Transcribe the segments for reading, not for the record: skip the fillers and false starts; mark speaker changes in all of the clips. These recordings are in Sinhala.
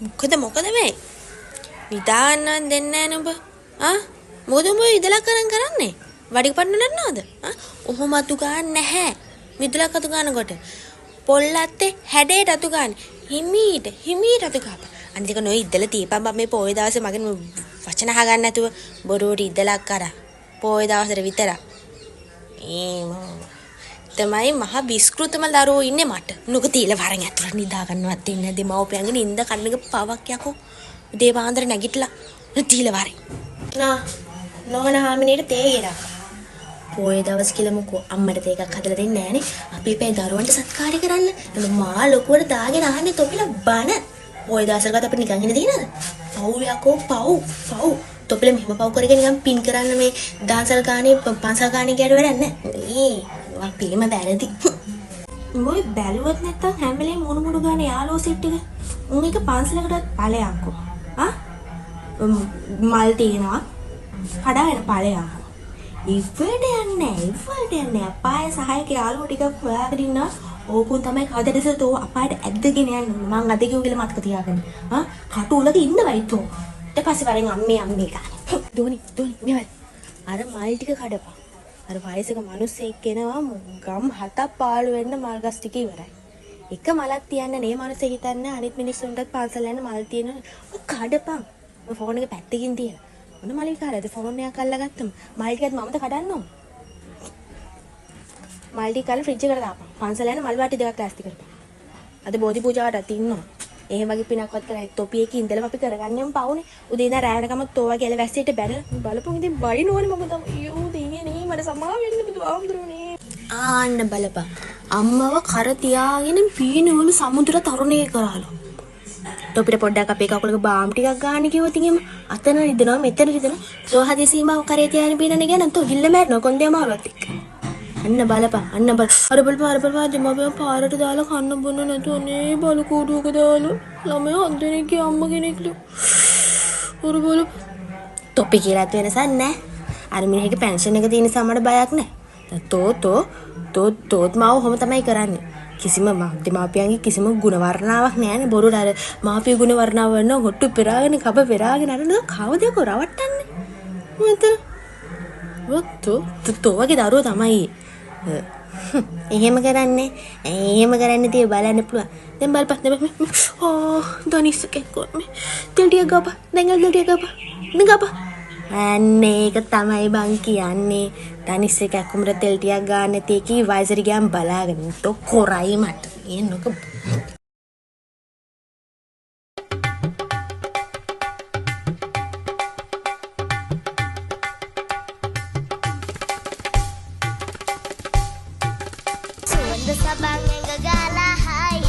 Speaker 1: මොකද මේ? නිදාගන්න දෙන්නේ නැහැ නුඹ. මොකද උඹ ඉදලා කරන්නේ? වඩි පන්න නන්නවද? ඔහොම අතු ගන්න නැහැ. මිදුලක් අතු ගන්නකොට. පොල්ලත්තේ හැඩේට අතු ගන්න. හිමීට අතු ගන්න. අනිතික නොයි ඉදලා තියපන් බම් මේ පොයේ දවසේ මගෙන් වචන අහගන්න නැතුව බොරුවට ඉදලා කරා. පොයේ දවසට විතර. තමයි මහ විස්කෘතම දරුවෝ ඉන්නේ මට. නුක තීල වරන් ඇතුළට නිදා ගන්නවත් දෙන්නේ නැද්ද? මව්පියන්ගේ නිින්ද කන්නක පවක් යකෝ. උදේ පාන්දර නැගිටලා තීල වරන්. නෝන හාමිනේට තේ ගෙඩක්. පොයේ දවස් කියලා මොකෝ අම්මට තේ එකක් හදලා දෙන්නේ නැහනේ. අපි පේ දරුවන්ට සත්කාරය කරන්න. මා ලොකුවට දාගෙන අහන්නේ තොපිලා බන. පොයේ දවසකට අපිට නිකන් ඉන්න දෙනවද? පව් යකෝ පව්. තොපිලා මෙහෙම පව් කරගෙන නිකන් පින් කරන්න මේ දාන්සල් ගානේ පන්සල් ගානේ ගැඩ වැඩක් නැහැ. වා පිළිම බැරදි. මොයි බැලුවත් නැත්තම් හැම වෙලේම මුණු ගානේ යාළුවෝ සෙට් එක. උන් එක පන්සලකටත් ඵලයන්කෝ. මල් තියනවා. කඩාගෙන ඵලයන්කෝ. ඉවඩ යන්නේ අපාය සහායක යාළුවෝ ටිකක් හොයාගෙන ඉන්නවා. ඕකුන් තමයි කවදදස තෝ අපායට ඇද්දගෙන යන්නේ. මං අද කිව්ව කියලා මතක තියාගන්න. කටුලක ඉන්නවයිතෝ. ඊට පස්සේ වරෙන් අම්මේ ගානේ. දෝනි මෙවල්. අර මල් ටික කඩපන්. අර වයසක මිනිස්සෙක් කෙනවා ගම් 7ක් පාළු වෙන්න මල් ගස් ටික ඉවරයි. එක මලක් තියන්න නේ මිනිස්සෙක් හිතන්නේ අනිත් මිනිස්සුන්ටත් පාසල් යන මල් තියෙන කඩපන්. මම ෆෝන් එක පැත්තකින් තියලා. මොන මල් විකාරයද ෆෝන් එකක් අල්ලගත්තම මල් ටිකත් මමද කඩන්න ඕන. මල් ටික අල්ල ෆ්‍රිජ් එකට දාපන්. පාසල් යන මල් වාටි දෙකක් ප්ලාස්ටික් කරපන්. අද බෝධි පූජාවටත් ඉන්නවා. එහෙම වගේ පිනක්වත් කරලා තොපියකින් ඉඳලා අපි කරගන්නෙම පවුනේ. උදේ ඉඳන් රැයටකම තෝවා කියලා වැස්සෙට බැලලා බලපන් ඉතින් බයිනෝනේ මම තමයි. අයියෝ දෙයියනේ මට සමාව වෙන්න බුදුආම්ඳුරනේ. ආන්න බලපන්. අම්මව කර තියාගෙන පීනවලු සමුද්‍ර තරුණේ කරාලු. තොපිට පොඩ්ඩක් අපේ කකුලක බාම් ටිකක් ගන්න කිව්වොත් එහෙම අතන රිදෙනවා මෙතන රිදෙනවා. සෝහදී සීමාව කරේ තියාගෙන පීනන්නේ ගැන තෝ ගිල්ල මැරෙනවා කොන්දේ මාවත් එක්ක. අන්න බලපන් අර බලපන් දෙමව්පියන් පාරට දාලා කන්න බොන්න නැතුව නේ බලු කූඩුවක දාලා ළමයා හොන්දෙනෙක්ගේ අම්ම කෙනෙක්ලු බල තොපි කියලාත් වෙනසක් නැහැ. අර මිනිහගේ පෙන්ෂන් එක තියෙන නිසා මට බයක් නැහැ. තෝත් මාව ඔහොම තමයි කරන්නේ. කිසිම දෙමාපියන්ගේ කිසිම ගුණ වර්ණාවක් නැහැ නේ. බොරුට අර මාපිය ගුණ වර්ණාව වෙන හොට්ටු පෙරාගෙන කබ පෙරාගෙන අර නෝ කවදක රවට්ටන්නේ මත තෝවගේ දරුවෝ තමයි. එහෙම කරන්නේ තිය බලන්න පුළුවන්. දැන් බලපන්. දනිස් කෙක්කෝ මේ තෙල් ටික ගප. දැන් අර තෙල් ටික ගප. අන්න ඒක තමයි බං කියන්නේ. දනිස් එකක් උඹට තෙල් ටිකක් ගන්න නැති කී වයසට ගියාම බලාගෙන තෝ කොරයි මට. එන්නක
Speaker 2: Sabang yang gagalah hai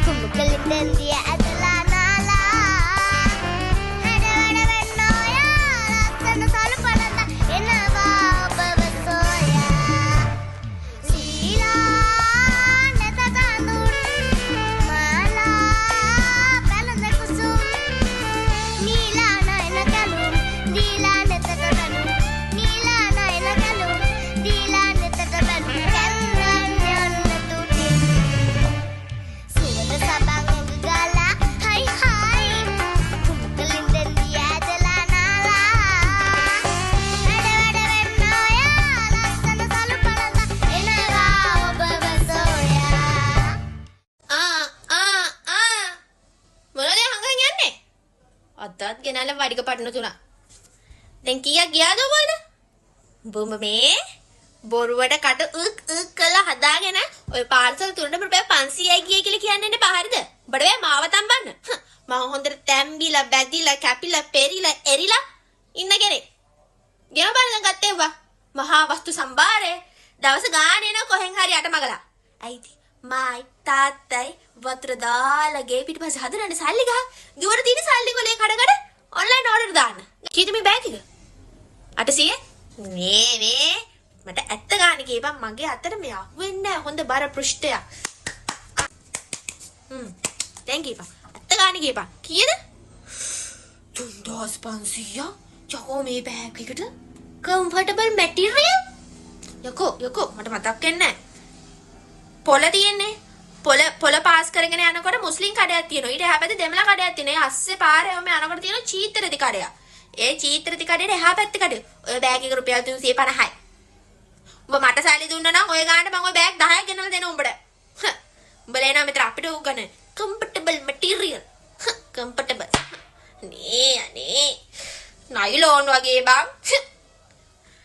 Speaker 2: Kumu keliten dia adalah nala Ada benno ya Laksana salu padanda Enawa babasoya Sila neta tandur Mala palanda kusum Nila naina kalum Dila neta kadanu Nila naina kalum Dila neta kadanu
Speaker 1: අදත් ගෙනාලා වඩික පටන තුනක්. දැන් කීයක් ගියාද ඔබට? බොම්බ මේ බොරුවට කට උක් කළා හදාගෙන ඔය පාර්සල් තුනට රුපියල් 500යි ගියේ කියලා කියන්නේ නේ බාහිරද? ඔබට වේ මාව තම්බන්න. මම හොඳට තැම්බිලා බැදිලා කැපිලා පෙරිලා එරිලා ඉන්න කෙනෙක්. ගෙව බලන්න ගත්තේවා. මහා වස්තු සම්භාරේ දවස් ගානේ න කොහෙන් හරි අටමගලා. අයිති මයි තාත්තයි වතුර දාලා ගේ පිටිපස්සේ හදනනේ සල්ලි ගහ. ගෙවර තියෙන සල්ලි කොලේ කඩකඩ ඔන්ලයින් ඕඩර් දාන්න. කීයද මේ බෑග් එක? 800? මේ මට ඇත්ත ගාන කියපන් මගේ අතට මේ අහුවෙන්නේ නැහැ හොඳ බර පෘෂ්ඨයක්. දැන් කියපන්. ඇත්ත ගාන කියපන්. කීයද? 3500. යකෝ මේ බෑග් එකට කම්ෆර්ටබල් මැටීරියල්. යකෝ මට මතක් වෙන්නේ නැහැ. පොළ තියෙන්නේ පොළ පාස් කරගෙන යනකොට මුස්ලිම් කඩයක් තියෙනවා. ඊට එහා පැත්තේ දෙමළ කඩයක් තියෙනවා. ඒ අස්සේ පාරේ ඔම යනකොට තියෙන චීතරති කඩයක්. ඒ චීතරති කඩේට එහා පැත්තේ කඩේ. ඔය බෑග් එක රුපියල් 350යි. උඹ මට සල්ලි දුන්නා නම් ඔය ගානට මම ඔය බෑග් 10ක් ගෙනල්ලා දෙනවා උඹට. උඹලා එනවා මෙතන අපිට උගන කම්ෆර්ටබල් මැටීරියල්. කම්ෆර්ටබල්. අනේ නයිලෝන් වගේ බං.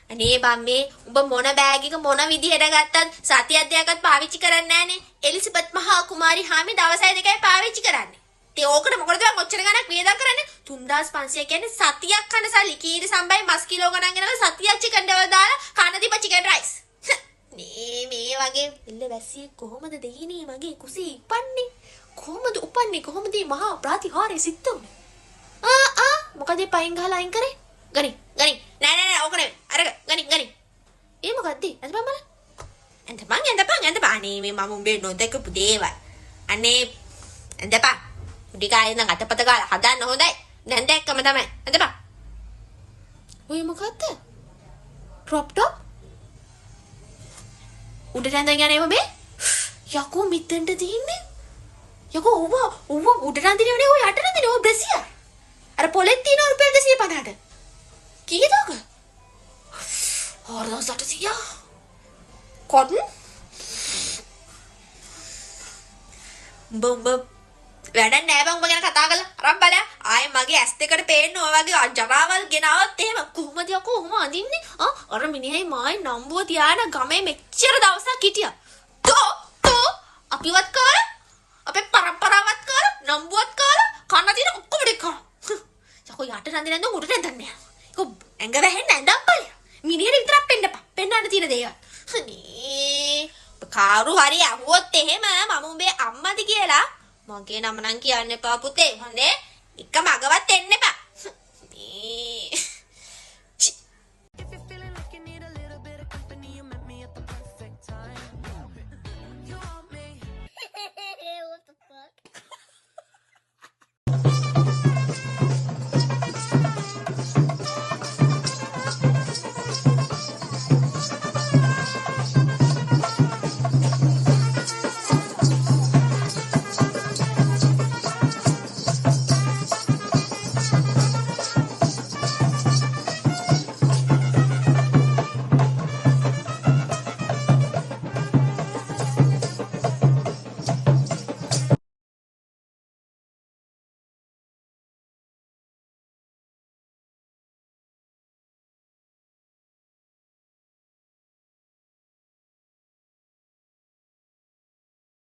Speaker 1: අනේ බම් මේ උඹ මොන බෑග් එක මොන විදිහට ගත්තත් සතියක් දෙකක්වත් පාවිච්චි කරන්නේ නැහනේ. එලිසබෙත් මහා කුමාරි හාමි දවසයි දෙකයි පාවිච්චි කරන්නේ. ඒ ඕකට මොකටද මං ඔච්චර ගණක් වියදම් කරන්නේ? 3500 කියන්නේ සතියක් කන සල්ලි. කීරි සම්බයි මස් කිලෝ ගණන් ගෙනලා සතියක් චිකන් ඩබල් දාලා කන දීප චිකන් රයිස්. මේ වගේ ඉල්ල වැස්සිය කොහොමද දෙහිනේ මගේ කුසී ඉපන්නේ? කොහොමද උපන්නේ? කොහොමද මේ මහා ප්‍රතිහාරය සිද්ධ වුනේ? මොකද පයින් ගහලා අයින් කරේ? ගනි නෑ ඕක නෙවෙයි. අරක ගනි. ඒ මොකද්ද? අදපන් බලන්න. එන්දපන් අනේ මේ මම උඹේ නොදකපු දේවල්. අනේ එන්දපන්. උඩි කාලේ ඉඳන් අතපත ගාලා හදන්න හොඳයි. දැන් දැක්කම තමයි. එන්දපන්. ඔය මොකද්ද? Crop top? උඩට ඇඳන් යන්නේ ඔබේ? යකෝ මිත්තෙන්ට තින්නේ. යකෝ ඔව් උඩට අඳිනවනේ ඔය යට අඳිනේ ඔය බ්‍රෙසියර්. අර පොලෙත් තියෙන රුපියල් 250ට. කීයද ඔක? 4800. කොටන්? බොම්බ වැඩක් නෑ බං උඹ ගැන කතා කරලා අරන් බලන්න. ආයේ මගේ ඇස් දෙකට පේන්න ඔය වගේ ජරාවල් ගෙනාවත් එහෙම කොහොමද යකෝ කොහොම අඳින්නේ? අර මිනිහයි මායි නම්බුව තියාන ගමේ මෙච්චර දවසක් හිටියා. තෝ අපිවත් කාලා අපේ පරම්පරාවත් කාලා නම්බුවත් කාලා කන්න තියෙන ඔක්කොම ටික කාලා. යකෝ යට රඳින්න නැන්ද උඩට ඇඳන්නේ. යකෝ ඇඟ වැහෙන්න ඇඳන් බලය. මිනිහට විතරක් පෙන්න එපා. පෙන්නන්න තියෙන දේවල්. අනේ කාරු හරි අහුවොත් එහෙම මම උඹේ අම්මද කියලා මගේ නම නම් කියන්න එපා පුතේ. හොඳේ එක මගවත් එන්න එපා.